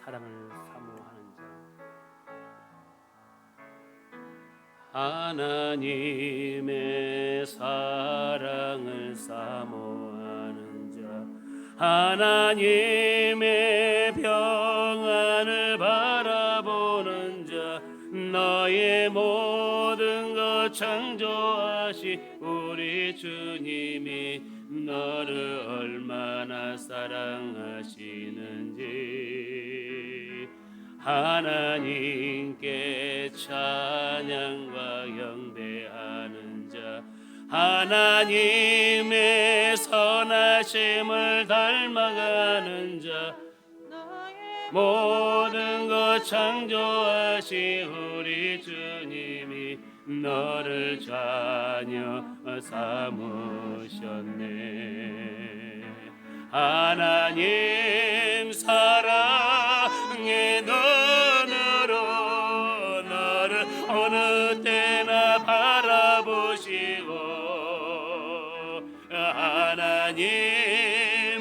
사랑을 사모하는 자, 하나님의 사랑을 사모하는 자, 하나님의 평안을 바라보는 자, 너의 모든 것 창조하신 우리 주님이 너를 얼마나 사랑하시는지 하나님께 찬양과 경배하는 자, 하나님의 선하심을 닮아가는 자, 모든 것 창조하신 우리 주님이 너를 자녀 삼으셨네. 하나님 사랑의 눈으로 너를 어느 때나 바라보시고, 하나님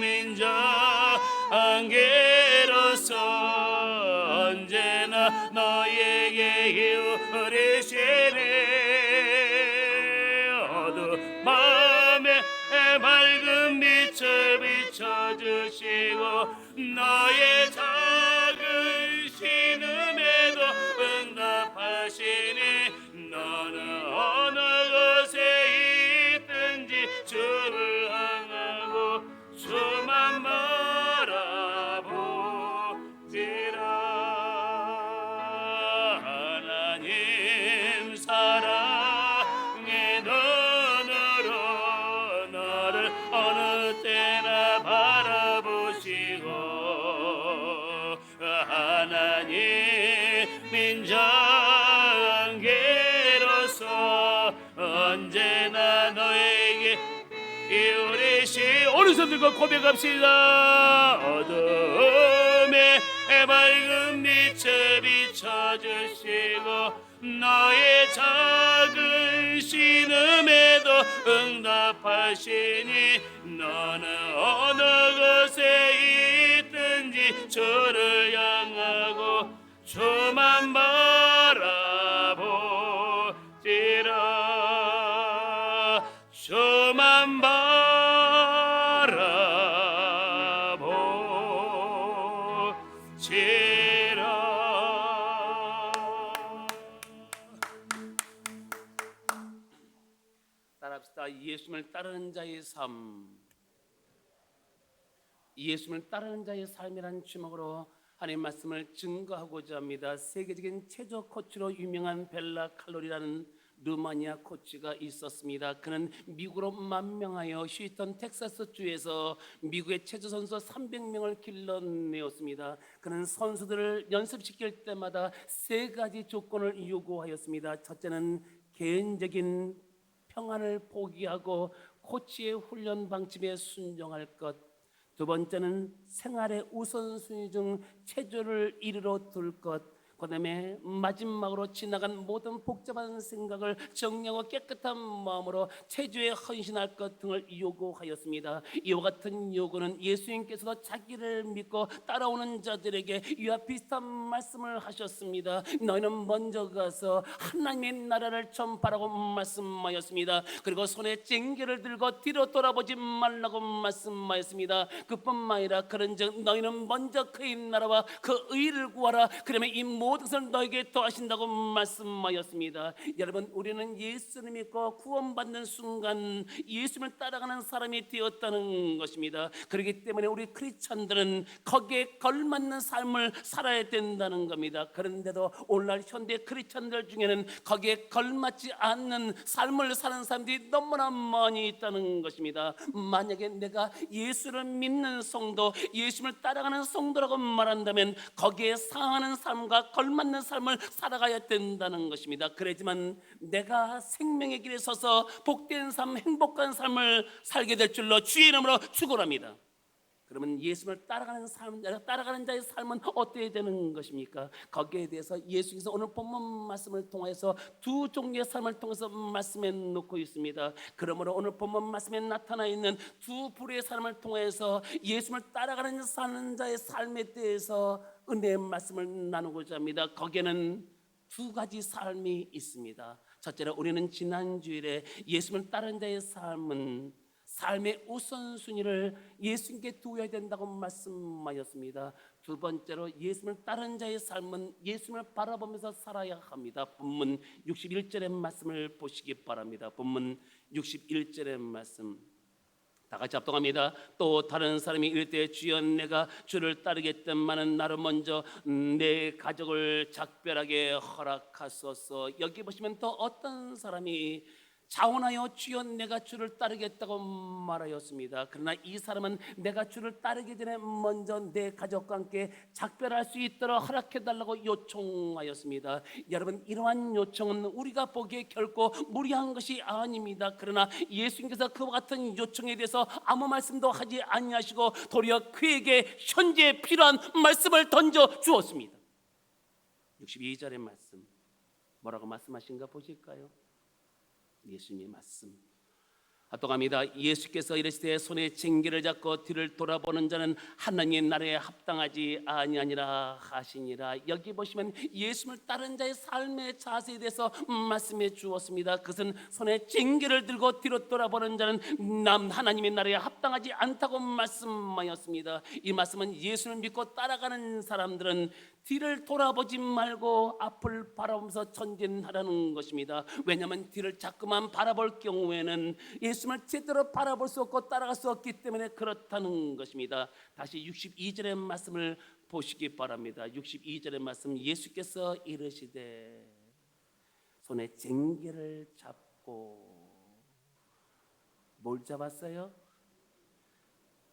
인자한계로서 언제나 너에게 기울이시네. 어두운 마음에 밝은 빛을 비춰주시고, 너의 작은 신음에도 응답하시니 너는 어느 곳에 있든지 주를 향하고 주만 바라보지라. 하나님 사랑의 눈으로 너를 어느 때나 바라보시고, 하나님 인자한계로서 언제나 너에게 기울이시. 오른손들과 고백합시다. 어둠에 밝은 빛을 비춰주시고, 너의 작은 신음에도 응답하시니 너는 어느 곳에 있든지 주를 향하고 주만 바라보지라. 주만 바라보지라. 따라합시다. 예수님을 따르는 자의 삶. 예수님을 따르는 자의 삶이라는 제목으로 하나님의 말씀을 증거하고자 합니다. 세계적인 체조 코치로 유명한 벨라 칼로리라는 루마니아 코치가 있었습니다. 그는 미국으로 만명하여 휴스턴 텍사스 주에서 미국의 체조 선수 300명을 길러내었습니다. 그는 선수들을 연습시킬 때마다 세 가지 조건을 요구하였습니다. 첫째는 개인적인 평안을 포기하고 코치의 훈련 방침에 순종할 것. 두 번째는 생활의 우선순위 중 체조를 이르러 둘 것. 그 다음에 마지막으로 지나간 모든 복잡한 생각을 정리하고 깨끗한 마음으로 체조에 헌신할 것 등을 요구하였습니다. 이와 같은 요구는 예수님께서도 자기를 믿고 따라오는 자들에게 이와 비슷한 말씀을 하셨습니다. 너희는 먼저 가서 하나님의 나라를 전파라고 말씀하였습니다. 그리고 손에 쟁기를 들고 뒤로 돌아보지 말라고 말씀하였습니다. 그뿐만 아니라 그런즉 너희는 먼저 그의 나라와 그 의를 구하라. 그러면 이 모든 것을 너에게 더하신다고 말씀하였습니다. 여러분, 우리는 예수를 믿고 구원받는 순간 예수님을 따라가는 사람이 되었다는 것입니다. 그렇기 때문에 우리 크리스찬들은 거기에 걸맞는 삶을 살아야 된다는 겁니다. 그런데도 오늘날 현대 크리스찬들 중에는 거기에 걸맞지 않는 삶을 사는 사람들이 너무나 많이 있다는 것입니다. 만약에 내가 예수를 믿는 성도, 예수님을 따라가는 성도라고 말한다면 거기에 상하는 삶과 걸맞는 삶을 살아가야 된다는 것입니다. 그렇지만 내가 생명의 길에 서서 복된 삶, 행복한 삶을 살게 될 줄로 주의 이름으로 축원합니다. 그러면 예수님을 따라가는 자의 삶은 어떻게 되는 것입니까? 거기에 대해서 예수께서 오늘 본문 말씀을 통해서 두 종류의 삶을 통해서 말씀해 놓고 있습니다. 그러므로 오늘 본문 말씀에 나타나 있는 두 부류의 삶을 통해서 예수님을 따라가는 사는 자의 삶에 대해서 은혜의 말씀을 나누고자 합니다. 거기에는 두 가지 삶이 있습니다. 첫째로 우리는 지난 주일에 예수님을 따르는 자의 삶의 우선순위를 예수님께 두어야 된다고 말씀하였습니다. 두 번째로 예수님을 따르는 자의 삶은 예수님을 바라보면서 살아야 합니다. 본문 61절의 말씀을 보시기 바랍니다. 본문 61절의 말씀 다 같이 합독합니다. 또 다른 사람이 이르되 주여 내가 주를 따르겠다마는 나를 먼저 내 가족을 작별하게 허락하소서. 여기 보시면 또 어떤 사람이 자원하여 주여 내가 주를 따르겠다고 말하였습니다. 그러나 이 사람은 내가 주를 따르기 전에 먼저 내 가족과 함께 작별할 수 있도록 허락해달라고 요청하였습니다. 여러분, 이러한 요청은 우리가 보기에 결코 무리한 것이 아닙니다. 그러나 예수님께서 그와 같은 요청에 대해서 아무 말씀도 하지 아니하시고 도리어 그에게 현재 필요한 말씀을 던져 주었습니다. 62절의 말씀 뭐라고 말씀하신가 보실까요? 예수님의 말씀 합독합니다. 예수께서 이르시되 손에 쟁기를 잡고 뒤를 돌아보는 자는 하나님의 나라에 합당하지 아니하니라 하시니라. 여기 보시면 예수님을 따른 자의 삶의 자세에 대해서 말씀해 주었습니다. 그것은 손에 쟁기를 들고 뒤로 돌아보는 자는 하나님의 나라에 합당하지 않다고 말씀하였습니다. 이 말씀은 예수를 믿고 따라가는 사람들은 뒤를 돌아보지 말고 앞을 바라보면서 전진하라는 것입니다. 왜냐하면 뒤를 자꾸만 바라볼 경우에는 예수님을 제대로 바라볼 수 없고 따라갈 수 없기 때문에 그렇다는 것입니다. 다시 62절의 말씀을 보시기 바랍니다. 62절의 말씀 예수께서 이르시되 손에 쟁기를 잡고 뭘 잡았어요?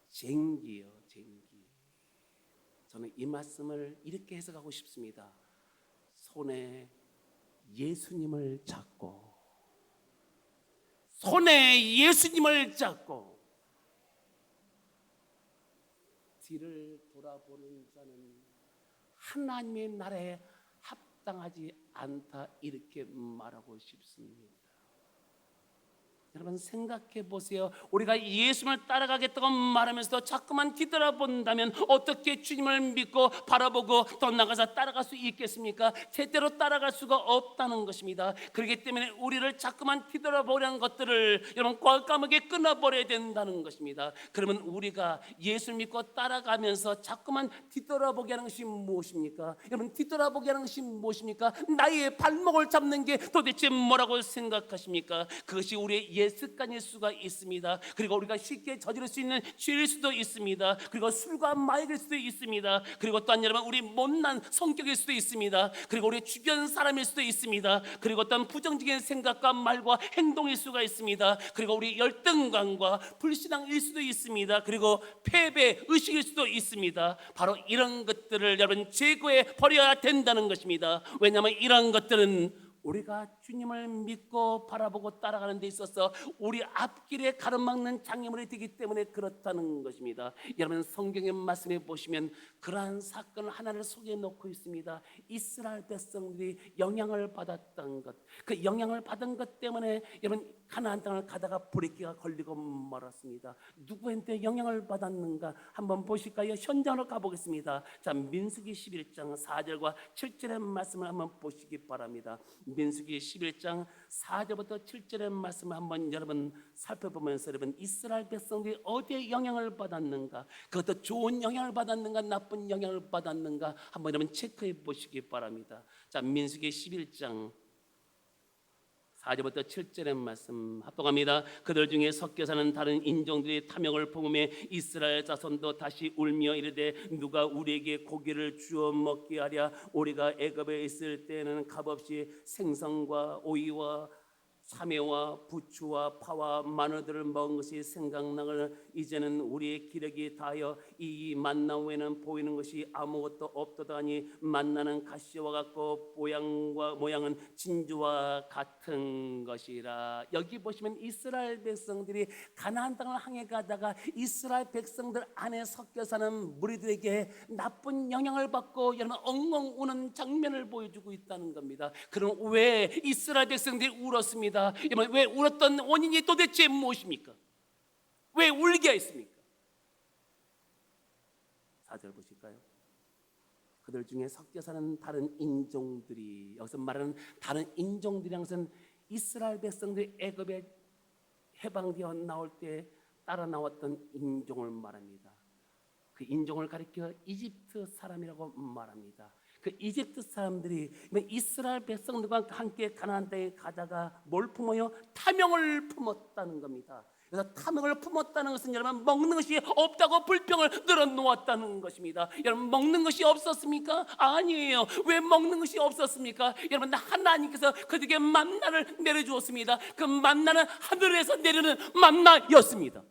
쟁기요, 쟁기. 저는 이 말씀을 이렇게 해석하고 싶습니다. 손에 예수님을 잡고 뒤를 돌아보는 자는 하나님의 나라에 합당하지 않다, 이렇게 말하고 싶습니다. 여러분 생각해 보세요. 우리가 예수님을 따라가겠다고 말하면서 자꾸만 뒤돌아본다면 어떻게 주님을 믿고 바라보고 더 나가서 따라갈 수 있겠습니까? 제대로 따라갈 수가 없다는 것입니다. 그렇기 때문에 우리를 자꾸만 뒤돌아보려는 것들을 여러분 꼴까먹게 끊어버려야 된다는 것입니다. 그러면 우리가 예수를 믿고 따라가면서 자꾸만 뒤돌아보게 하는 것이 무엇입니까? 여러분 뒤돌아보게 하는 것이 무엇입니까? 나의 발목을 잡는 게 도대체 뭐라고 생각하십니까? 그것이 우리의 습관일 수가 있습니다. 그리고 우리가 쉽게 저지를 수 있는 죄일 수도 있습니다. 그리고 술과 마약일 수도 있습니다. 그리고 또한 여러분 우리 못난 성격일 수도 있습니다. 그리고 우리 주변 사람일 수도 있습니다. 그리고 또한 부정적인 생각과 말과 행동일 수가 있습니다. 그리고 우리 열등감과 불신앙일 수도 있습니다. 그리고 패배 의식일 수도 있습니다. 바로 이런 것들을 여러분 제거해 버려야 된다는 것입니다. 왜냐하면 이런 것들은 우리가 주님을 믿고 바라보고 따라가는 데 있어서 우리 앞길에 가로막는 장애물이 되기 때문에 그렇다는 것입니다. 여러분 성경의 말씀에 보시면 그러한 사건 하나를 소개해 놓고 있습니다. 이스라엘 백성들이 영향을 받았던 것, 그 영향을 받은 것 때문에 여러분 가나안 땅을 가다가 불의기가 걸리고 말았습니다. 누구한테 영향을 받았는가 한번 보실까요? 현장으로 가보겠습니다. 자, 민수기 11장 4절과 7절의 말씀을 한번 보시기 바랍니다. 민수기 11장 4절부터 7절의 말씀을 한번 여러분 살펴보면서 여러분 이스라엘 백성들이 어디에 영향을 받았는가, 그것도 좋은 영향을 받았는가 나쁜 영향을 받았는가 한번 여러분 체크해 보시기 바랍니다. 자, 민수기 11장 4절부터 7절의 말씀 합독합니다. 그들 중에 섞여 사는 다른 인종들이 탐욕을 품음에 이스라엘 자손도 다시 울며 이르되 누가 우리에게 고기를 주어 먹게 하랴. 우리가 애굽에 있을 때는 값없이 생선과 오이와 참외와 부추와 파와 마늘들을 먹은 것이 생각나거늘 이제는 우리의 기력이 다하여 이 만나 외에는 보이는 것이 아무것도 없도다니 만나는 가시와 같고 모양은 진주와 같은 것이라. 여기 보시면 이스라엘 백성들이 가나안 땅을 향해 가다가 이스라엘 백성들 안에 섞여 사는 무리들에게 나쁜 영향을 받고 여러분 엉엉 우는 장면을 보여주고 있다는 겁니다. 그럼 왜 이스라엘 백성들이 울었습니다? 왜 울었던 원인이 도대체 무엇입니까? 왜 울게 했습니까? 4절 보실까요? 그들 중에 섞여 사는 다른 인종들이, 여기서 말하는 다른 인종들이란 것은 이스라엘 백성들이 애굽에 해방되어 나올 때 따라 나왔던 인종을 말합니다. 그 인종을 가리켜 이집트 사람이라고 말합니다. 그 이집트 사람들이 이스라엘 백성들과 함께 가나안 땅에 가다가 뭘 품어요? 탐욕을 품었다는 겁니다. 그래서 탐욕을 품었다는 것은 여러분 먹는 것이 없다고 불평을 늘어놓았다는 것입니다. 여러분 먹는 것이 없었습니까? 아니에요. 왜 먹는 것이 없었습니까? 여러분 하나님께서 그들에게 만나를 내려주었습니다. 그 만나는 하늘에서 내리는 만나였습니다.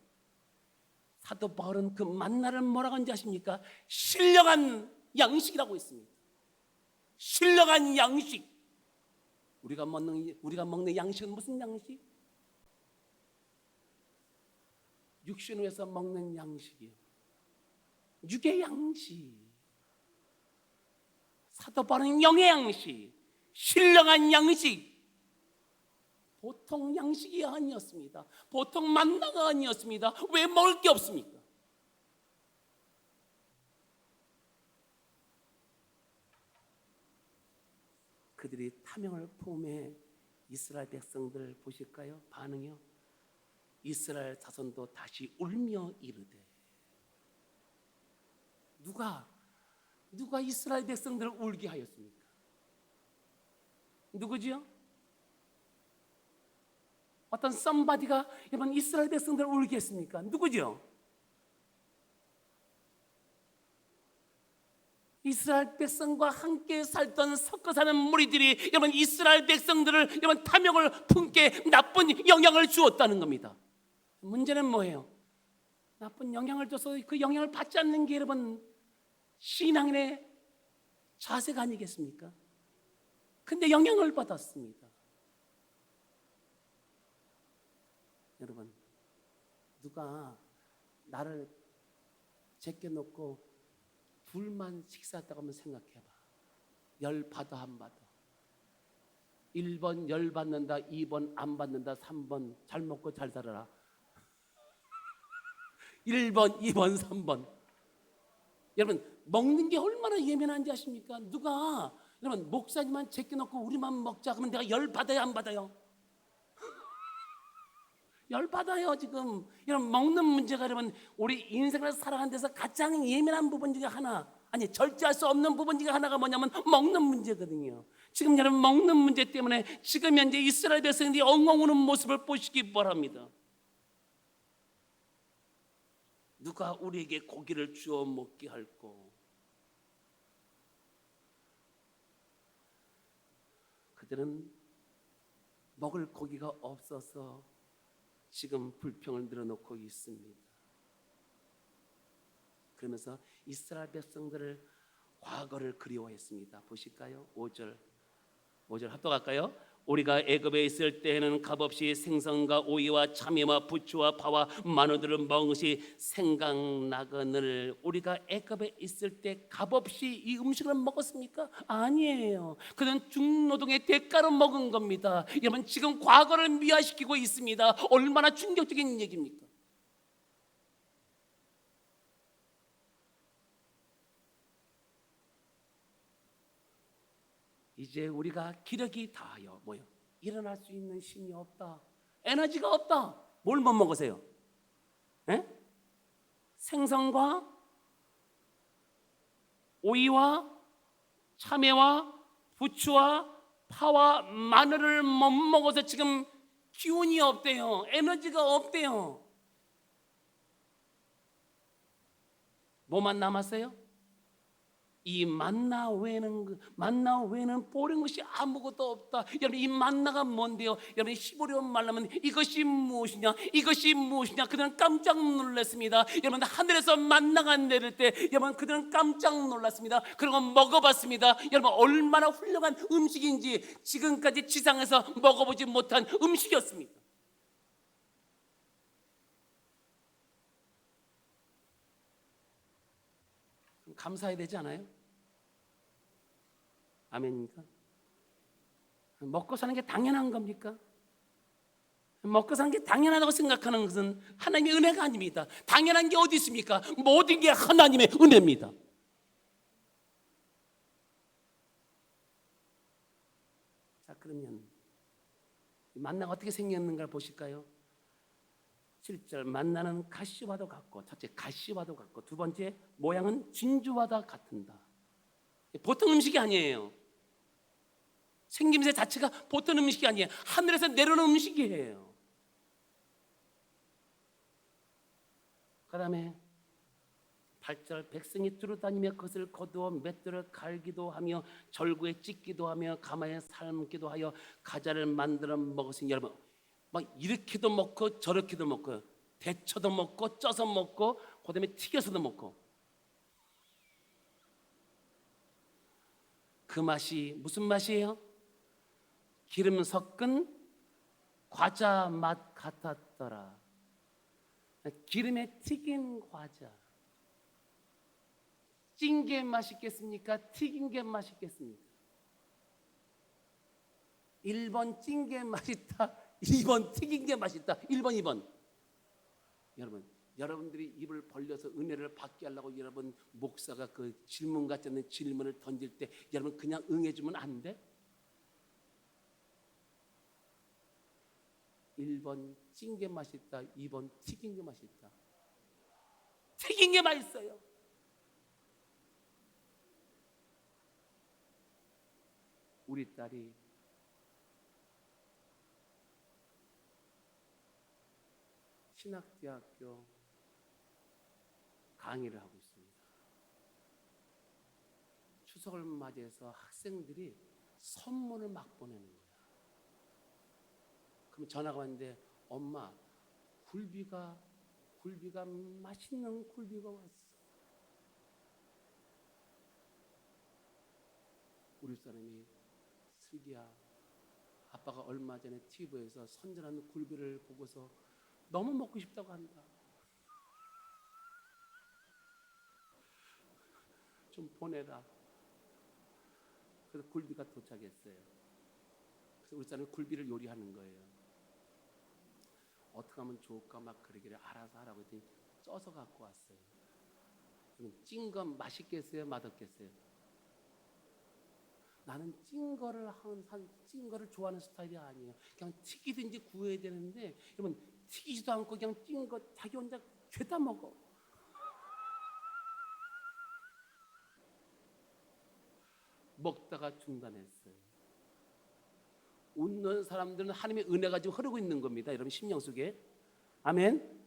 사도 바울은 그 만나를 뭐라고 하는지 아십니까? 신령한 양식이라고 했습니다. 신령한 양식. 우리가 먹는 양식은 무슨 양식? 육신에서 먹는 양식이요. 육의 양식. 사도 바울은 영의 양식, 신령한 양식. 보통 양식이 아니었습니다. 보통 만나가 아니었습니다. 왜 먹을 게 없습니까? 그들이 탐욕을 품에 이스라엘 백성들 보실까요? 반응이요. 이스라엘 자손도 다시 울며 이르되. 누가 이스라엘 백성들을 울게 하였습니까? 누구지요? 어떤 썸바디가 여러분 이스라엘 백성들을 울게 했습니까? 누구죠? 이스라엘 백성과 함께 살던 섞어 사는 무리들이 여러분 이스라엘 백성들을 여러분 탐욕을 품게 나쁜 영향을 주었다는 겁니다. 문제는 뭐예요? 나쁜 영향을 줘서 그 영향을 받지 않는 게 여러분 신앙인의 자세가 아니겠습니까? 근데 영향을 받았습니다. 여러분 누가 나를 제껴놓고 둘만 식사했다고 한번 생각해봐. 열 받아 안 받아? 1번 열 받는다, 2번 안 받는다, 3번 잘 먹고 잘 살아라. 1번, 2번, 3번. 여러분 먹는 게 얼마나 예민한지 아십니까? 누가 여러분 목사님만 제껴놓고 우리만 먹자 그러면 내가 열 받아야 안 받아요? 열 받아요. 지금 여러분 먹는 문제가 여러분 우리 인생을 살아가는 데서 가장 예민한 부분 중에 하나, 아니 절제할 수 없는 부분 중에 하나가 뭐냐면 먹는 문제거든요. 지금 여러분 먹는 문제 때문에 지금 현재 이스라엘 백성들이 엉엉 우는 모습을 보시기 바랍니다. 누가 우리에게 고기를 주워 먹게 할꼬? 그들은 먹을 고기가 없어서 지금 불평을 늘어놓고 있습니다. 그러면서 이스라엘 백성들을 과거를 그리워했습니다. 보실까요? 5절 합독할까요? 우리가 애굽에 있을 때에는 값없이 생선과 오이와 참외와 부추와 파와 마늘들을 먹은 것이 생각나거늘. 우리가 애굽에 있을 때 값없이 이 음식을 먹었습니까? 아니에요. 그는 중노동의 대가로 먹은 겁니다. 여러분 지금 과거를 미화시키고 있습니다. 얼마나 충격적인 얘기입니까? 이제 우리가 기력이 다하여 뭐요? 일어날 수 있는 힘이 없다. 에너지가 없다. 뭘 못 먹으세요? 에? 생선과 오이와 참외와 부추와 파와 마늘을 못 먹어서 지금 기운이 없대요. 에너지가 없대요. 뭐만 남았어요? 이 만나 외에는 보는 것이 아무것도 없다. 여러분, 이 만나가 뭔데요? 여러분, 히브리어 말하면 이것이 무엇이냐, 이것이 무엇이냐. 그들은 깜짝 놀랐습니다. 여러분, 하늘에서 만나가 내릴 때 여러분, 그들은 깜짝 놀랐습니다. 그리고 먹어봤습니다. 여러분, 얼마나 훌륭한 음식인지 지금까지 지상에서 먹어보지 못한 음식이었습니다. 감사해야 되지 않아요? 아멘입니까? 먹고 사는 게 당연한 겁니까? 먹고 사는 게 당연하다고 생각하는 것은 하나님의 은혜가 아닙니다. 당연한 게 어디 있습니까? 모든 게 하나님의 은혜입니다. 자, 그러면 만나가 어떻게 생겼는가 보실까요? 7절, 만나는 가시와도 같고, 첫째 가시와도 같고, 두 번째 모양은 진주와도 같은다. 보통 음식이 아니에요. 생김새 자체가 보통 음식이 아니에요. 하늘에서 내려오는 음식이에요. 그 다음에 8절, 백성이 두루다니며 그것을 거두어 맷돌을 갈기도 하며 절구에 찢기도 하며 가마에 삶기도 하여 과자를 만들어 먹었으니, 여러분, 막 이렇게도 먹고 저렇게도 먹고, 데쳐도 먹고 쪄서 먹고, 그 다음에 튀겨서도 먹고. 그 맛이 무슨 맛이에요? 기름 섞은 과자 맛 같았더라. 기름에 튀긴 과자. 찐 게 맛있겠습니까? 튀긴 게 맛있겠습니까? 1번 찐 게 맛있다, 2번 튀긴 게 맛있다. 1번, 2번. 여러분들이 입을 벌려서 은혜를 받게 하려고 여러분 목사가 그 질문 같지 않은 질문을 던질 때 여러분 그냥 응해주면 안 돼? 1번 찐 게 맛있다, 2번 튀긴 게 맛있다. 튀긴 게 맛있어요. 우리 딸이 신학대학교 강의를 하고 있습니다. 추석을 맞이해서 학생들이 선물을 막 보내는 거야. 그럼 전화가 왔는데, 엄마, 굴비가 맛있는 굴비가 왔어. 우리 사람이, 슬기야, 아빠가 얼마 전에 TV에서 선전하는 굴비를 보고서 너무 먹고 싶다고 한다. 좀 보내라. 그래서 굴비가 도착했어요. 그래서 우리 사람이 굴비를 요리하는 거예요. 어떻게 하면 좋을까 막 그러기를 알아서 하라고 했더니 쪄서 갖고 왔어요. 찐 건 맛있겠어요? 맛없겠어요? 나는 찐 거를 좋아하는 스타일이 아니에요. 그냥 튀기든지 구워야 되는데, 여러분, 튀기지도 않고 그냥 찐 거 자기 혼자 죄다 먹어. 먹다가 중단했어요. 웃는 사람들은 하나님의 은혜가 지금 흐르고 있는 겁니다. 여러분 심령 속에. 아멘.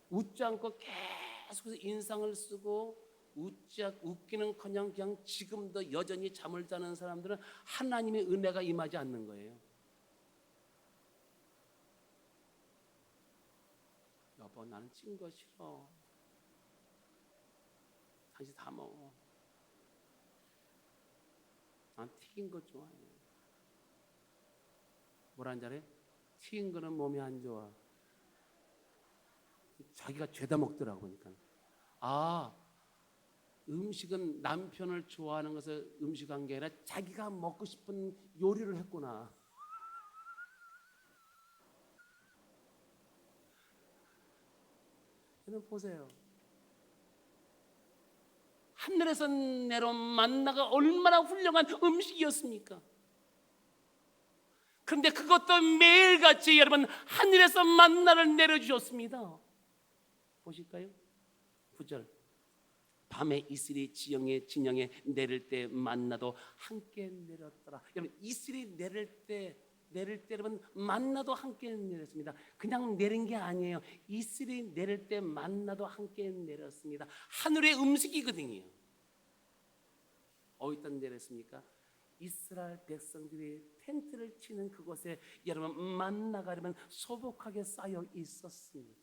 웃지 않고 계속해서 인상을 쓰고 웃기는커녕 그냥 지금도 여전히 잠을 자는 사람들은 하나님의 은혜가 임하지 않는 거예요. 여보, 나는 찐 거 싫어. 당신 다 먹어. 난 튀긴 거 좋아해. 뭐라는 줄 알아요? 튀긴 거는 몸에 안 좋아. 자기가 죄다 먹더라고. 그러니까 음식은 남편을 좋아하는 것을 음식한 게 아니라 자기가 먹고 싶은 요리를 했구나. 여러분 보세요. 하늘에서 내려온 만나가 얼마나 훌륭한 음식이었습니까? 그런데 그것도 매일같이 여러분 하늘에서 만나를 내려주셨습니다. 보실까요? 9절, 밤에 이슬이 진영에 내릴 때 만나도 함께 내렸더라. 여러분 이슬이 내릴 때 여러분 만나도 함께 내렸습니다. 그냥 내린 게 아니에요. 이슬이 내릴 때 만나도 함께 내렸습니다. 하늘의 음식이거든요. 어디다 내렸습니까? 이스라엘 백성들이 텐트를 치는 그곳에 여러분 만나가 여러분 소복하게 쌓여 있었습니다.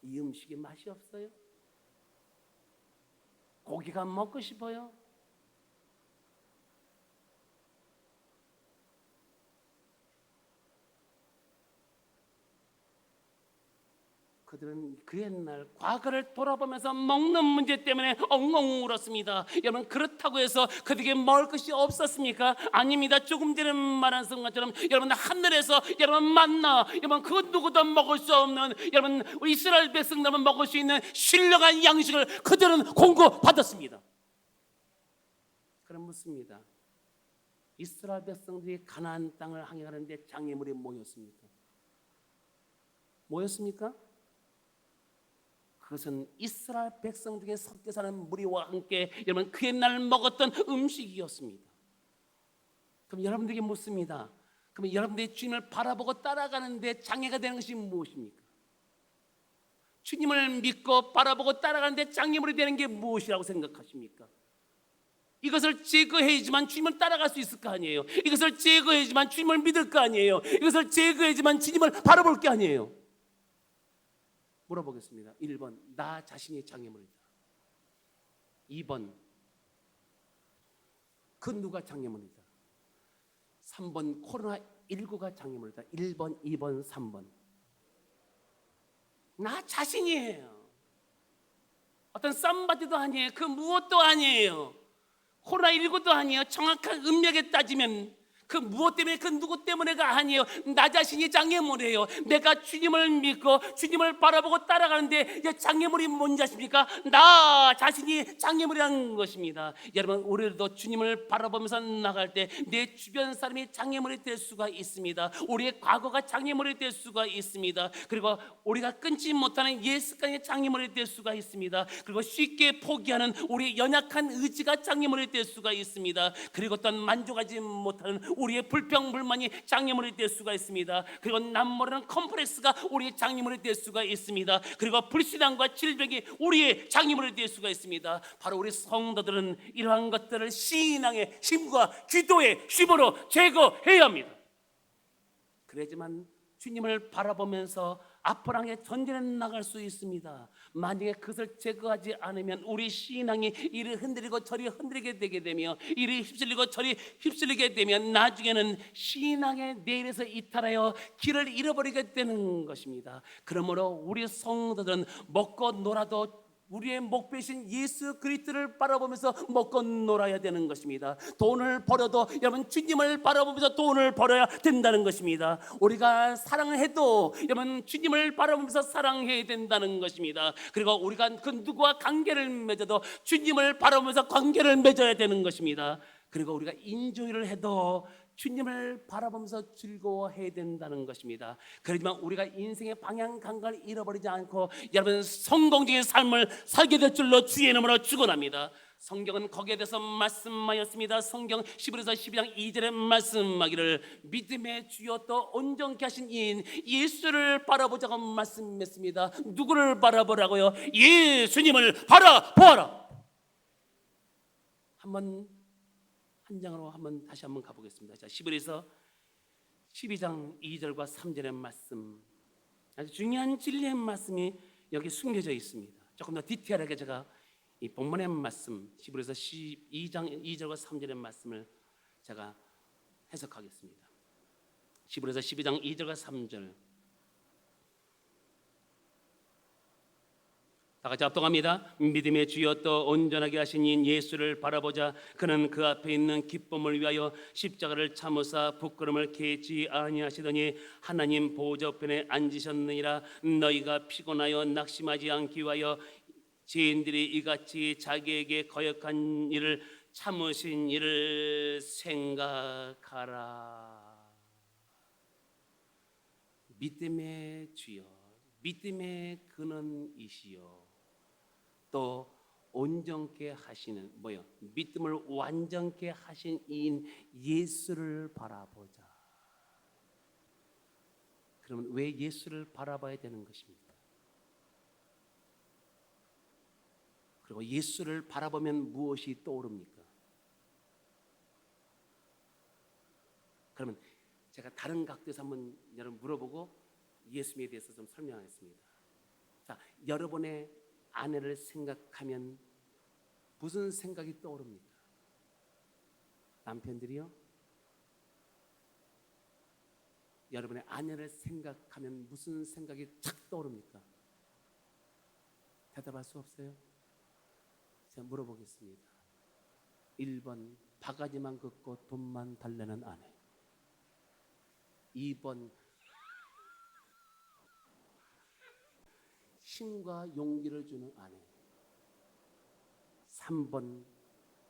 이 음식이 맛이 없어요? 고기가 먹고 싶어요? 그들은 그 옛날 과거를 돌아보면서 먹는 문제 때문에 엉엉 울었습니다. 여러분 그렇다고 해서 그들에게 먹을 것이 없었습니까? 아닙니다. 조금 전에 말한 순간처럼 여러분 하늘에서 여러분 만나 여러분 그 누구도 먹을 수 없는 여러분 이스라엘 백성들만 먹을 수 있는 신령한 양식을 그들은 공급받았습니다. 그럼 묻습니다. 이스라엘 백성들이 가나안 땅을 항해하는데 장애물이 모였습니까? 모였습니까? 그것은 이스라엘 백성들에게 섞여 사는 무리와 함께 여러분 그 옛날 먹었던 음식이었습니다. 그럼 여러분들에게 묻습니다. 그럼 여러분들이 주님을 바라보고 따라가는데 장애가 되는 것이 무엇입니까? 주님을 믿고 바라보고 따라가는데 장애물이 되는 게 무엇이라고 생각하십니까? 이것을 제거해야지만 주님을 따라갈 수 있을 거 아니에요. 이것을 제거해야지만 주님을 믿을 거 아니에요. 이것을 제거해야지만 주님을 바라볼 게 아니에요. 물어보겠습니다. 1번 나 자신이 장애물이다. 2번 그 누가 장애물이다. 3번 코로나19가 장애물이다. 1번, 2번, 3번 나 자신이에요. 어떤 썸바디도 아니에요. 그 무엇도 아니에요. 코로나19도 아니에요. 정확한 음력에 따지면 그 무엇 때문에 그 누구 때문에가 아니에요. 나 자신이 장애물이에요. 내가 주님을 믿고 주님을 바라보고 따라가는데 장애물이 뭔지 아십니까? 나 자신이 장애물이라는 것입니다. 여러분 우리도 주님을 바라보면서 나갈 때 내 주변 사람이 장애물이 될 수가 있습니다. 우리의 과거가 장애물이 될 수가 있습니다. 그리고 우리가 끊지 못하는 옛 습관이 장애물이 될 수가 있습니다. 그리고 쉽게 포기하는 우리의 연약한 의지가 장애물이 될 수가 있습니다. 그리고 또한 만족하지 못하는 우리의 불평불만이 장애물이 될 수가 있습니다. 그리고 남모르는 컴플렉스가 우리의 장애물이 될 수가 있습니다. 그리고 불신앙과 질병이 우리의 장애물이 될 수가 있습니다. 바로 우리 성도들은 이러한 것들을 신앙의 힘과 기도의 힘으로 제거해야 합니다. 그래야지만 주님을 바라보면서 앞으로 향해 전진해 나갈 수 있습니다. 만약에 그것을 제거하지 않으면 우리 신앙이 이리 흔들리고 저리 흔들리게 되게 되며 이리 휩쓸리고 저리 휩쓸리게 되면 나중에는 신앙의 내일에서 이탈하여 길을 잃어버리게 되는 것입니다. 그러므로 우리 성도들은 먹고 놀아도 우리의 목표이신 예수 그리스도를 바라보면서 먹고 놀아야 되는 것입니다. 돈을 벌어도 여러분 주님을 바라보면서 돈을 벌어야 된다는 것입니다. 우리가 사랑해도 여러분 주님을 바라보면서 사랑해야 된다는 것입니다. 그리고 우리가 그 누구와 관계를 맺어도 주님을 바라보면서 관계를 맺어야 되는 것입니다. 그리고 우리가 인조일을 해도 주님을 바라보면서 즐거워해야 된다는 것입니다. 그렇지만 우리가 인생의 방향 감각을 잃어버리지 않고 여러분 성공적인 삶을 살게 될 줄로 주의 이름으로 축원합니다. 성경은 거기에 대해서 말씀하였습니다. 성경 11에서 12장 2절에 말씀하기를 믿음의 주여 또 온전케 하신 이인 예수를 바라보자고 말씀했습니다. 누구를 바라보라고요? 예수님을 바라보아라. 한 장으로 다시 한번 가보겠습니다. 자, 11에서 12장 2절과 3절의 말씀, 아주 중요한 진리의 말씀이 여기 숨겨져 있습니다. 조금 더 디테일하게 제가 이 본문의 말씀 11에서 12장 2절과 3절의 말씀을 제가 해석하겠습니다. 11에서 12장 2절과 3절 다 같이 합독합니다. 믿음의 주여 또 온전하게 하신 인 예수를 바라보자. 그는 그 앞에 있는 기쁨을 위하여 십자가를 참으사 부끄러움을 개치 아니하시더니 하나님 보좌 우편에 앉으셨느니라. 너희가 피곤하여 낙심하지 않기 위하여 죄인들이 이같이 자기에게 거역한 일을 참으신 일을 생각하라. 믿음의 주여, 믿음의 근원이시여, 또 온전케 하시는 믿음을 완전케 하신 이인 예수를 바라보자. 그러면 왜 예수를 바라봐야 되는 것입니까? 그리고 예수를 바라보면 무엇이 떠오릅니까? 그러면 제가 다른 각도에서 한번 여러분 물어보고 예수님에 대해서 좀 설명하겠습니다. 자, 여러분의 아내를 생각하면 무슨 생각이 떠오릅니까? 남편들이요? 여러분의 아내를 생각하면 무슨 생각이 착 떠오릅니까? 대답할 수 없어요? 제가 물어보겠습니다. 1번 바가지만 긋고 돈만 달라는 아내, 2번 힘과 용기를 주는 아내, 3번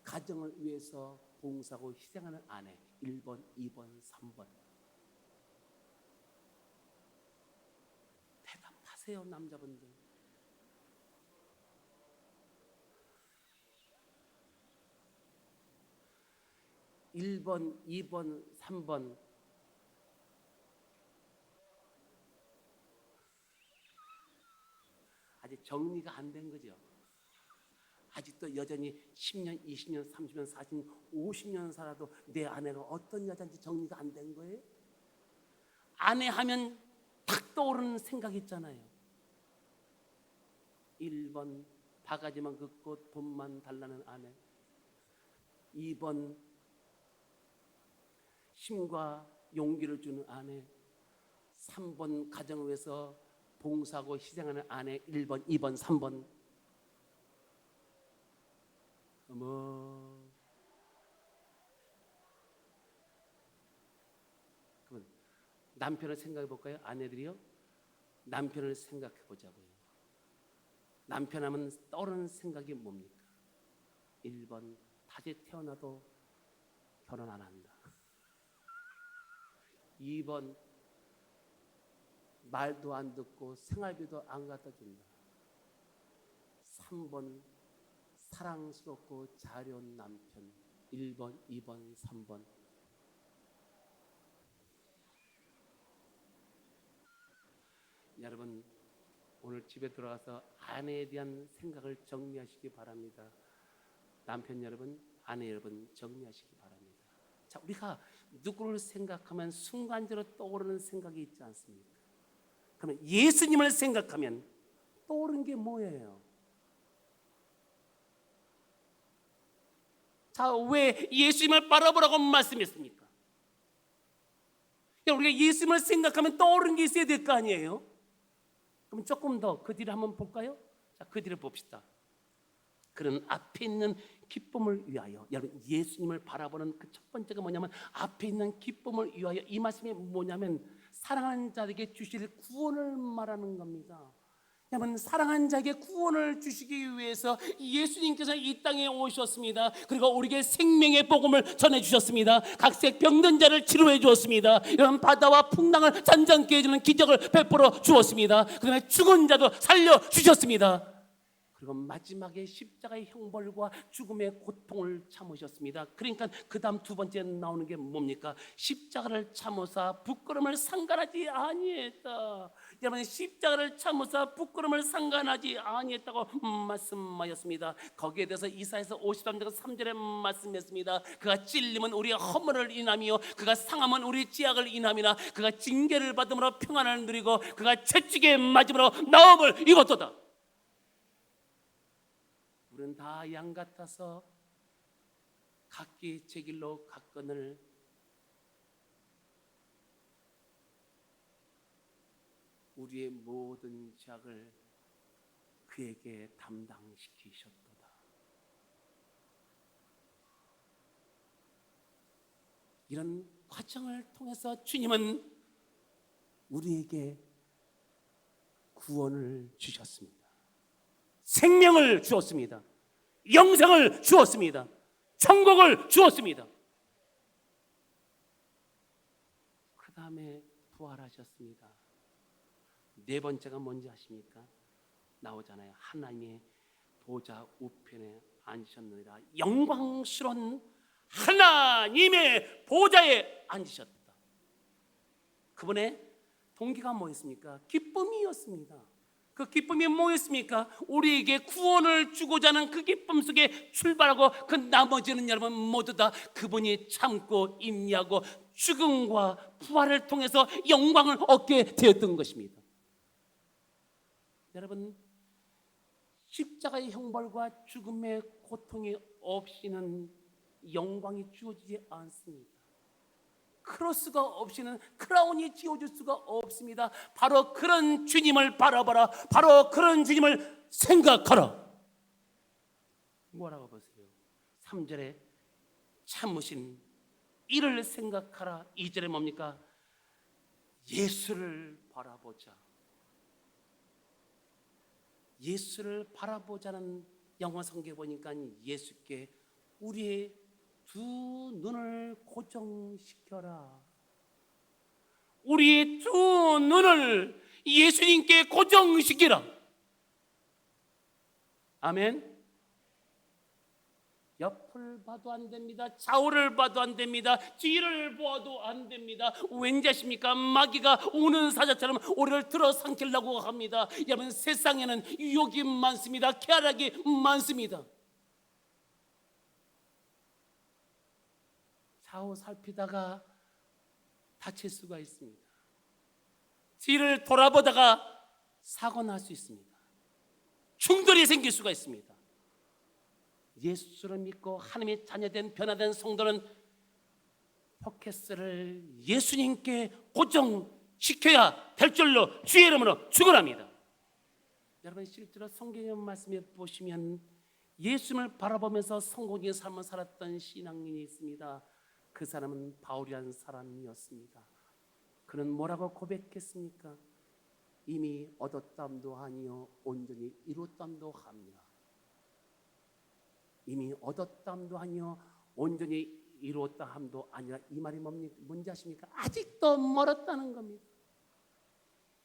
가정을 위해서 봉사하고 희생하는 아내. 1번, 2번, 3번. 대답하세요, 남자분들. (1번) (2번) (3번) 아직 정리가 안 된 거죠. 아직도 여전히 10년, 20년, 30년, 40년, 50년 살아도 내 아내가 어떤 여자인지 정리가 안 된 거예요. 아내 하면 탁 떠오르는 생각이 있잖아요. 1번 바가지만 긋고 돈만 달라는 아내, 2번 힘과 용기를 주는 아내, 3번 가정을 위해서 봉사하고 희생하는 아내. 1번, 2번, 3번. 어머, 그러면 남편을 생각해 볼까요? 아내들이요? 남편을 생각해 보자고요. 남편 하면 떠오르는 생각이 뭡니까? 1번 다시 태어나도 결혼 안 한다. 2번 말도 안 듣고 생활비도 안 갖다 준다. 3번 사랑스럽고 자려운 남편. 1번, 2번, 3번. 여러분, 오늘 집에 들어가서 아내에 대한 생각을 정리하시기 바랍니다. 남편 여러분, 아내 여러분, 정리하시기 바랍니다. 자, 우리가 누구를 생각하면 순간적으로 떠오르는 생각이 있지 않습니까? 그러면 예수님을 생각하면 떠오르는 게 뭐예요? 자, 왜 예수님을 바라보라고 말씀했습니까? 우리가 예수님을 생각하면 떠오르는 게 있어야 될 거 아니에요? 그럼 조금 더 그 뒤를 한번 볼까요? 자, 그 뒤를 봅시다. 그런 앞에 있는 기쁨을 위하여. 여러분, 예수님을 바라보는 그 첫 번째가 뭐냐면 앞에 있는 기쁨을 위하여. 이 말씀이 뭐냐면 사랑하는 자에게 주실 구원을 말하는 겁니다. 여러분, 사랑하는 자에게 구원을 주시기 위해서 예수님께서 이 땅에 오셨습니다. 그리고 우리에게 생명의 복음을 전해주셨습니다. 각색 병든 자를 치료해 주었습니다. 이런 바다와 풍랑을 잔잔케 해주는 기적을 베풀어 주었습니다. 그 다음에 죽은 자도 살려주셨습니다. 그리고 마지막에 십자가의 형벌과 죽음의 고통을 참으셨습니다. 그러니까 그 다음 두 번째 나오는 게 뭡니까? 십자가를 참으사 부끄러움을 상관하지 아니했다. 여러분, 십자가를 참으사 부끄러움을 상관하지 아니했다고 말씀하였습니다. 거기에 대해서 이사야서 53장 3절에 말씀했습니다. 그가 찔림은 우리의 허물을 인함이요 그가 상함은 우리 지약을 인함이나 그가 징계를 받음으로 평안을 누리고 그가 채찍에 맞음으로 나음을 입었도다. 우리는 다 양 같아서 각기 제 길로 갔거늘 우리의 모든 죄악을 그에게 담당시키셨도다. 이런 과정을 통해서 주님은 우리에게 구원을 주셨습니다. 생명을 주었습니다. 영생을 주었습니다. 천국을 주었습니다. 그 다음에 부활하셨습니다. 네 번째가 뭔지 아십니까? 나오잖아요. 하나님의 보좌 우편에 앉으셨느니라. 영광스러운 하나님의 보좌에 앉으셨다. 그분의 동기가 뭐였습니까? 기쁨이었습니다. 그 기쁨이 뭐였습니까? 우리에게 구원을 주고자 하는 그 기쁨 속에 출발하고 그 나머지는 여러분 모두 다 그분이 참고 임리하고 죽음과 부활을 통해서 영광을 얻게 되었던 것입니다. 여러분, 십자가의 형벌과 죽음의 고통이 없이는 영광이 주어지지 않습니다. 크로스가 없이는 크라운이 지어질 수가 없습니다. 바로 그런 주님을 바라봐라. 바로 그런 주님을 생각하라. 뭐라고 보세요? 3절에 참으신 이를 생각하라. 2절에 뭡니까? 예수를 바라보자. 예수를 바라보자는 영어 성경에 보니까 예수께 우리의 두 눈을 고정시켜라. 우리의 두 눈을 예수님께 고정시키라. 아멘. 옆을 봐도 안 됩니다. 좌우를 봐도 안 됩니다. 뒤를 보아도 안 됩니다. 왠지 아십니까? 마귀가 우는 사자처럼 우리를 들어삼키려고 합니다. 여러분, 세상에는 유혹이 많습니다. 쾌락이 많습니다. 좌우 살피다가 다칠 수가 있습니다. 뒤를 돌아보다가 사고 날 수 있습니다. 충돌이 생길 수가 있습니다. 예수를 믿고 하나님의 자녀된 변화된 성도는 포커스를 예수님께 고정시켜야 될 줄로 주의 이름으로 축원합니다. 여러분, 실제로 성경의 말씀에 보시면 예수님을 바라보면서 성공적인 삶을 살았던 신앙인이 있습니다. 그 사람은 바울이라는 사람이었습니다. 그는 뭐라고 고백했습니까? 이미 얻었담도 아니요 온전히 이뤘담도 하며. 이미 얻었담도 아니요 온전히 이루었다 함도 아니라. 이 말이 뭔지 아십니까? 아직도 멀었다는 겁니다.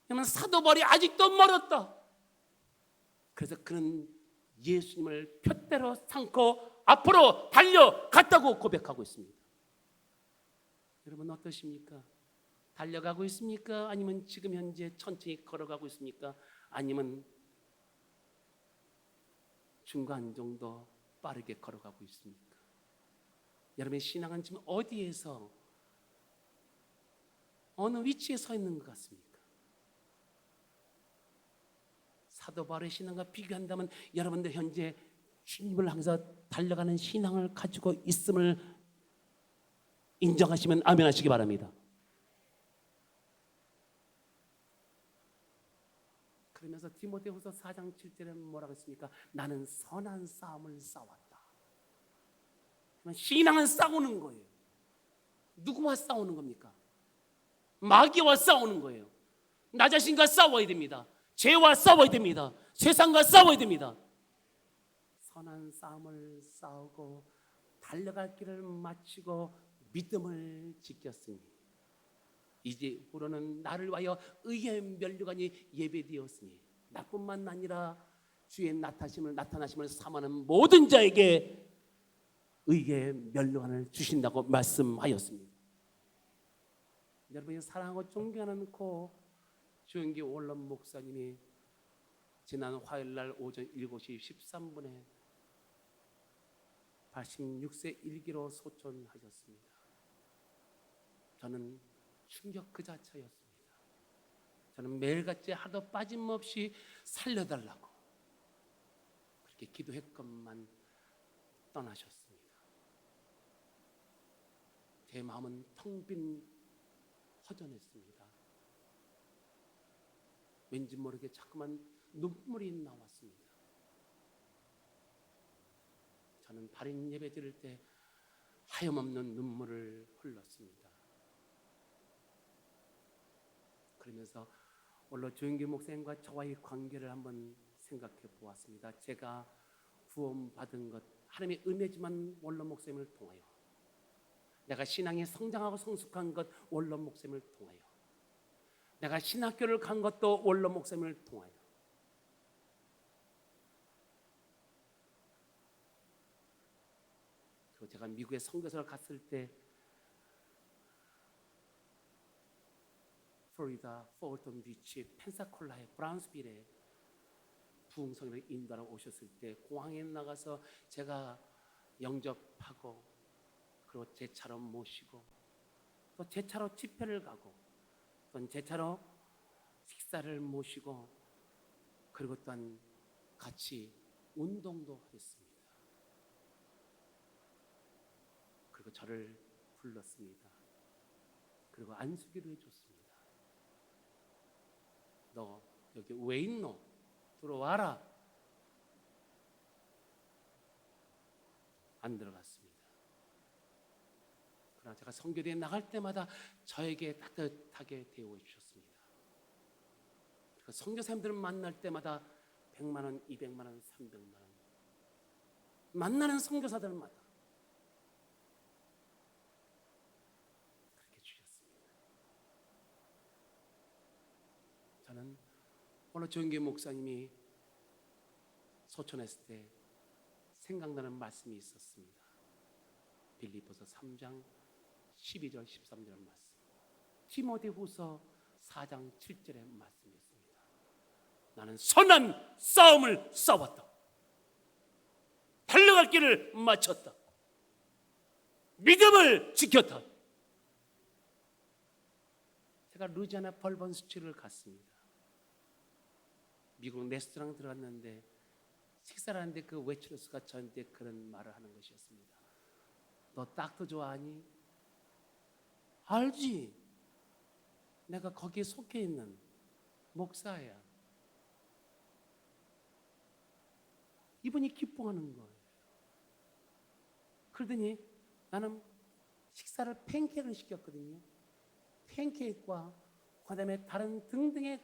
그러면 사도 바울이 아직도 멀었다. 그래서 그는 예수님을 표대로 삼고 앞으로 달려갔다고 고백하고 있습니다. 여러분, 어떠십니까? 달려가고 있습니까? 아니면 지금 현재 천천히 걸어가고 있습니까? 아니면 중간 정도 빠르게 걸어가고 있습니까? 여러분의 신앙은 지금 어디에서, 어느 위치에 서 있는 것 같습니까? 사도 바울의 신앙과 비교한다면 여러분들 현재 주님을 향해서 달려가는 신앙을 가지고 있음을 인정하시면 아멘 하시기 바랍니다. 그러면서 디모데후서 4장 7절에 뭐라고 했습니까? 나는 선한 싸움을 싸웠다. 신앙은 싸우는 거예요. 누구와 싸우는 겁니까? 마귀와 싸우는 거예요. 나 자신과 싸워야 됩니다. 죄와 싸워야 됩니다. 세상과 싸워야 됩니다. 선한 싸움을 싸우고 달려갈 길을 마치고 믿음을 지켰으니 이제부로는 나를 위하여 의의 면류관이 예배되었으니 나뿐만 아니라 주의 나타나심을 사모하는 모든 자에게 의의 면류관을 주신다고 말씀하였습니다. 여러분이 사랑하고 존경하는 주영기 원론 목사님이 지난 화요일날 오전 7시 13분에 86세 일기로 소천하셨습니다. 저는 충격 그 자체였습니다. 저는 매일같이 하도 빠짐없이 살려달라고 그렇게 기도했건만 떠나셨습니다. 제 마음은 텅 빈 허전했습니다. 왠지 모르게 자꾸만 눈물이 나왔습니다. 저는 발인 예배 드릴 때 하염없는 눈물을 흘렸습니다. 그러면서 오늘 조영기 목사님과 저와의 관계를 한번 생각해 보았습니다. 제가 구원받은 것 하나님의 은혜지만 원론 목사님을 통하여, 내가 신앙이 성장하고 성숙한 것 원론 목사님을 통하여, 내가 신학교를 간 것도 원론 목사님을 통하여, 그리고 제가 미국에 선교사를 갔을 때 플로리다, 포울턴 비치, 펜사콜라의 브라운스빌에 부흥성을 인도하러 오셨을 때 공항에 나가서 제가 영접하고 그리고 제 차로 모시고 또 제 차로 집회를 가고 또 제 차로 식사를 모시고 그리고 또한 같이 운동도 했습니다. 그리고 저를 불렀습니다. 그리고 안수기도 해줬습니다. 너 여기 왜 있노? 들어와라. 안 들어갔습니다. 그러나 제가 선교대에 나갈 때마다 저에게 따뜻하게 대우해 주셨습니다. 그리고 선교사님들을 만날 때마다 100만 원, 200만 원, 300만 원 만나는 선교사들마다 그렇게 주셨습니다. 저는 오늘 조영기 목사님이 소천했을 때 생각나는 말씀이 있었습니다. 빌립보서 3장 12절 13절 말씀, 디모데후서 4장 7절의 말씀이었습니다. 나는 선한 싸움을 싸웠다. 달려갈 길을 마쳤다. 믿음을 지켰다. 제가 루지아나 벌번 수치를 갔습니다. 미국 레스토랑 들어갔는데 식사를 하는데 그 웨이트러스가 저한테 그런 말을 하는 것이었습니다. 너 닥터 좋아하니? 알지. 내가 거기에 속해 있는 목사야. 이분이 기뻐하는 거예요. 그러더니 나는 식사를 팬케이크를 시켰거든요. 팬케이크와 그다음에 다른 등등의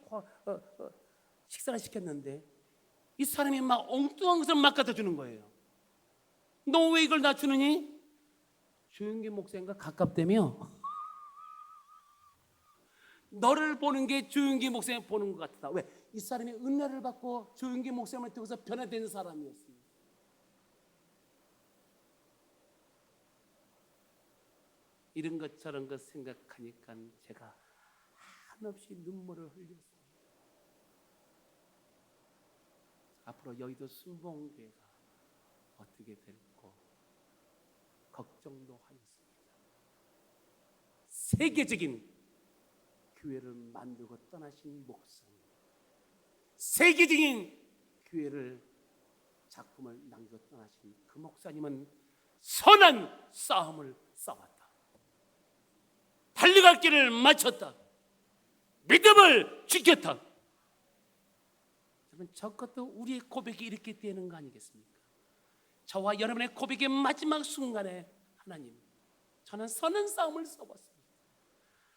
식사를 시켰는데 이 사람이 막 엉뚱한 것을 막 갖다 주는 거예요. 너 왜 이걸 다 주느니? 조영기 목사님과 가깝다며? 너를 보는 게 조영기 목사님 보는 것 같다. 왜? 이 사람이 은혜를 받고 조영기 목사님을 통해서 변화된 사람이었습니다. 이런 것 저런 것 생각하니까 제가 한없이 눈물을 흘렸습니다. 앞으로 여의도 순복음교회가 어떻게 될까 걱정도 하였습니다. 세계적인 교회를 만들고 떠나신 목사님, 세계적인 교회를 작품을 남기고 떠나신 그 목사님은 선한 싸움을 싸웠다. 달려갈 길을 마쳤다. 믿음을 지켰다. 여러분, 저것도 우리의 고백이 이렇게 되는 거 아니겠습니까? 저와 여러분의 고백의 마지막 순간에 하나님, 저는 선한 싸움을 싸웠습니다.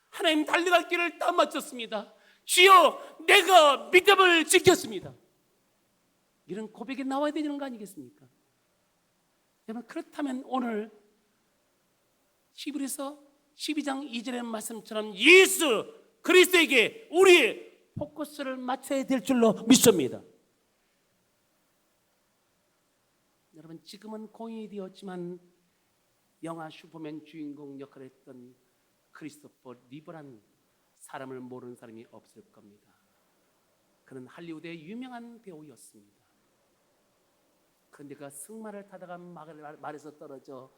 하나님, 달려갈 길을 다 마쳤습니다. 주여, 내가 믿음을 지켰습니다. 이런 고백이 나와야 되는 거 아니겠습니까? 여러분, 그렇다면 오늘 히브리서 12장 2절의 말씀처럼 예수 그리스도에게 우리의 포커스를 맞춰야 될 줄로 믿습니다. 여러분, 지금은 공인이 되었지만 영화 슈퍼맨 주인공 역할을 했던 크리스토퍼 리브란 사람을 모르는 사람이 없을 겁니다. 그는 할리우드의 유명한 배우였습니다. 그런데 그가 승마를 타다가 말에서 떨어져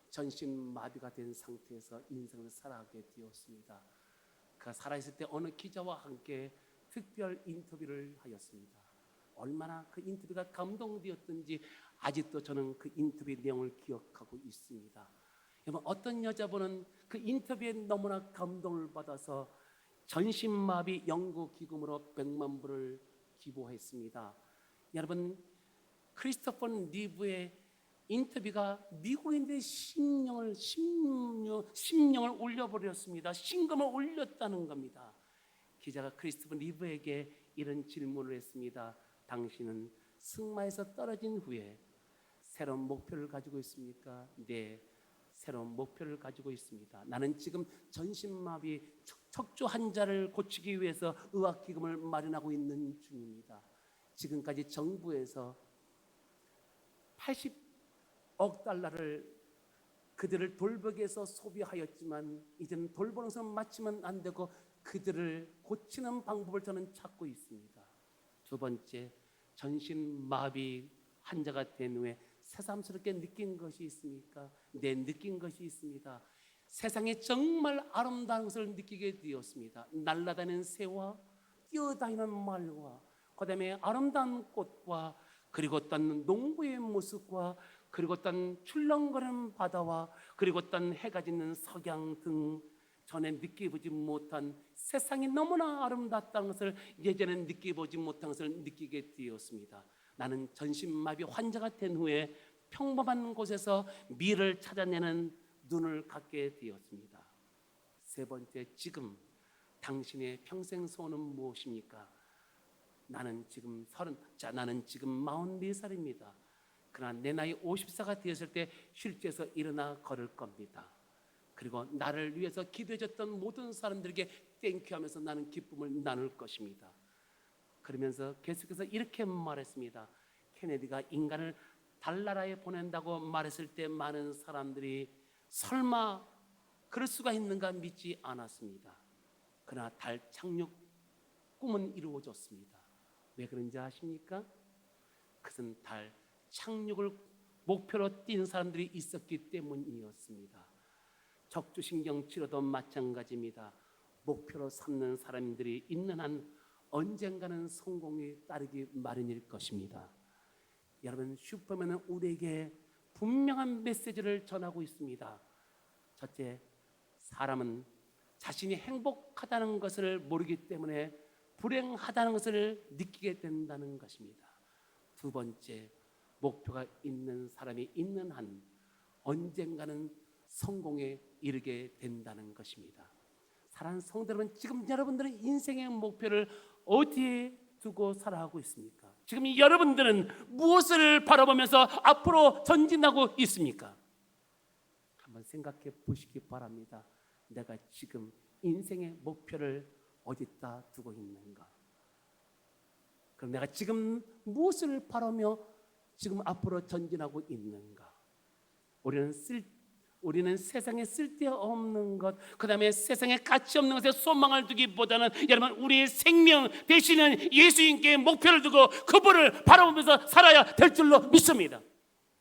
전신마비가 된 상태에서 인생을 살아가게 되었습니다. 그가 살아있을 때 어느 기자와 함께 특별 인터뷰를 하였습니다. 얼마나 그 인터뷰가 감동되었던지 아직도 저는 그 인터뷰 내용을 기억하고 있습니다. 여러분, 어떤 여자분은 그 인터뷰에 너무나 감동을 받아서 전신마비 연구기금으로 100만 불을 기부했습니다. 여러분, 크리스토퍼 리브의 인터뷰가 미국인들의 심령을 올려버렸습니다. 신금을 올렸다는 겁니다. 기자가 크리스토퍼 리브에게 이런 질문을 했습니다. 당신은 승마에서 떨어진 후에 새로운 목표를 가지고 있습니까? 네, 새로운 목표를 가지고 있습니다. 나는 지금 전신마비 척추 환자를 고치기 위해서 의학기금을 마련하고 있는 중입니다. 지금까지 정부에서 80억 달러를 그들을 돌보기 위해서 소비하였지만 이제는 돌보는 것은 마치면 안 되고 그들을 고치는 방법을 저는 찾고 있습니다. 두 번째, 전신마비 환자가 된 후에 새삼스럽게 느낀 것이 있습니까? 네, 느낀 것이 있습니다. 세상에 정말 아름다운 것을 느끼게 되었습니다. 날아다니는 새와 뛰어다니는 말과 그다음에 아름다운 꽃과 그리고 어떤 농부의 모습과 그리고 어떤 출렁거리는 바다와 그리고 어떤 해가 짓는 석양 등 전에 느껴보지 못한 세상이 너무나 아름답다는 것을 예전에 느껴보지 못한 것을 느끼게 되었습니다. 나는 전신마비 환자가 된 후에 평범한 곳에서 미를 찾아내는 눈을 갖게 되었습니다. 세 번째, 지금 당신의 평생 소원은 무엇입니까? 나는 지금 44살입니다. 그러나 내 나이 54가 되었을 때 휠체어에서 일어나 걸을 겁니다. 그리고 나를 위해서 기도해 줬던 모든 사람들에게 땡큐하면서 나는 기쁨을 나눌 것입니다. 그러면서 계속해서 이렇게 말했습니다. 케네디가 인간을 달나라에 보낸다고 말했을 때 많은 사람들이 설마 그럴 수가 있는가 믿지 않았습니다. 그러나 달 착륙 꿈은 이루어졌습니다. 왜 그런지 아십니까? 그것은 달 착륙을 목표로 뛴 사람들이 있었기 때문이었습니다. 적주신경 치료도 마찬가지입니다. 목표로 삼는 사람들이 있는 한 언젠가는 성공에 따르기 마련일 것입니다. 여러분, 슈퍼맨은 우리에게 분명한 메시지를 전하고 있습니다. 첫째, 사람은 자신이 행복하다는 것을 모르기 때문에 불행하다는 것을 느끼게 된다는 것입니다. 두 번째, 목표가 있는 사람이 있는 한 언젠가는 성공에 이르게 된다는 것입니다. 사랑하는 성도 여러분, 지금 여러분들은 인생의 목표를 어디에 두고 살아가고 있습니까? 지금 여러분들은 무엇을 바라보면서 앞으로 전진하고 있습니까? 한번 생각해 보시기 바랍니다. 내가 지금 인생의 목표를 어디다 두고 있는가? 그럼 내가 지금 무엇을 바라며 지금 앞으로 전진하고 있는가? 우리는 세상에 쓸데없는 것, 그 다음에 세상에 가치 없는 것에 소망을 두기보다는 여러분, 우리의 생명 되시는 예수님께 목표를 두고 그분을 바라보면서 살아야 될 줄로 믿습니다.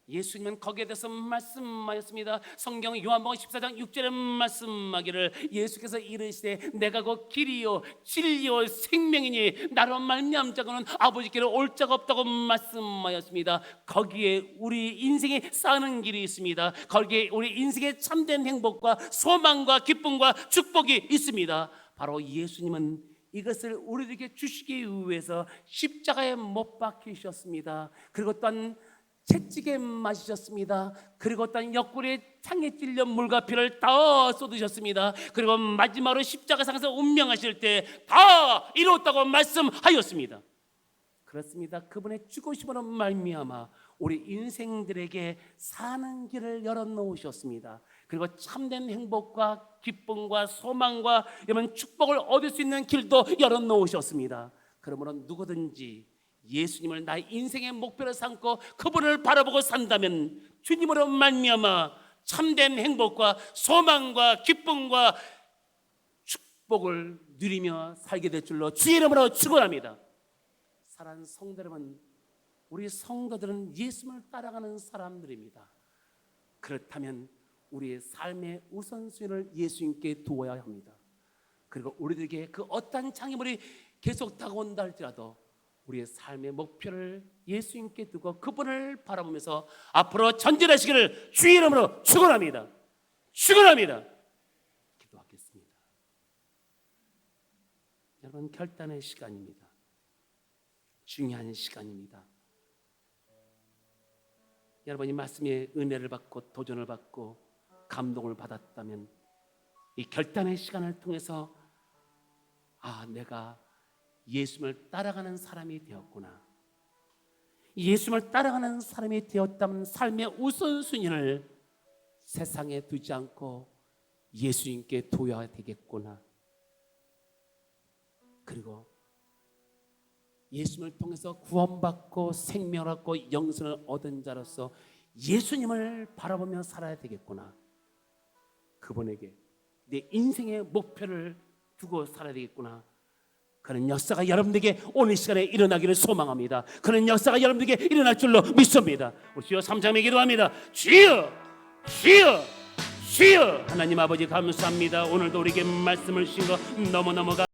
예수님은 거기에 대해서 말씀하였습니다. 성경 요한복음 14장 6절에 말씀하기를 예수께서 이르시되 내가 곧 길이요 진리요 생명이니 나로 말미암은 자는 아버지께로 올 자가 없다고 말씀하였습니다. 거기에 우리 인생이 사는 길이 있습니다. 거기에 우리 인생의 참된 행복과 소망과 기쁨과 축복이 있습니다. 바로 예수님은 이것을 우리에게 주시기 위해서 십자가에 못 박히셨습니다. 그리고 또한 채찍에 맞으셨습니다. 그리고 또한 옆구리에 창에 찔려 물과 피를 다 쏟으셨습니다. 그리고 마지막으로 십자가상에서 운명하실 때 다 이루었다고 말씀하였습니다. 그렇습니다. 그분의 죽으심으로 말미암아 우리 인생들에게 사는 길을 열어놓으셨습니다. 그리고 참된 행복과 기쁨과 소망과 이런 축복을 얻을 수 있는 길도 열어놓으셨습니다. 그러므로 누구든지 예수님을 나의 인생의 목표로 삼고 그분을 바라보고 산다면 주님으로 말미암아 참된 행복과 소망과 기쁨과 축복을 누리며 살게 될 줄로 주의 이름으로 축원합니다. 사랑하는 성도 여러분, 우리 성도들은 예수님을 따라가는 사람들입니다. 그렇다면 우리의 삶의 우선순위를 예수님께 두어야 합니다. 그리고 우리들에게 그 어떠한 장애물이 계속 다가온다 할지라도 우리의 삶의 목표를 예수님께 두고 그분을 바라보면서 앞으로 전진하시기를 주의 이름으로 축원합니다. 축원합니다. 기도하겠습니다. 여러분, 결단의 시간입니다. 중요한 시간입니다. 여러분이 말씀에 은혜를 받고 도전을 받고 감동을 받았다면 이 결단의 시간을 통해서 내가 예수님을 따라가는 사람이 되었구나. 예수님을 따라가는 사람이 되었다면 삶의 우선순위를 세상에 두지 않고 예수님께 둬야 되겠구나. 그리고 예수님을 통해서 구원받고 생명을 얻고 영생을 얻은 자로서 예수님을 바라보며 살아야 되겠구나. 그분에게 내 인생의 목표를 두고 살아야 되겠구나. 그런 역사가 여러분들에게 오늘 시간에 일어나기를 소망합니다. 그런 역사가 여러분들에게 일어날 줄로 믿습니다. 우리 주여 삼장에 기도합니다. 주여, 주여, 주여. 하나님 아버지 감사합니다. 오늘도 우리에게 말씀을 주신 거 너무너무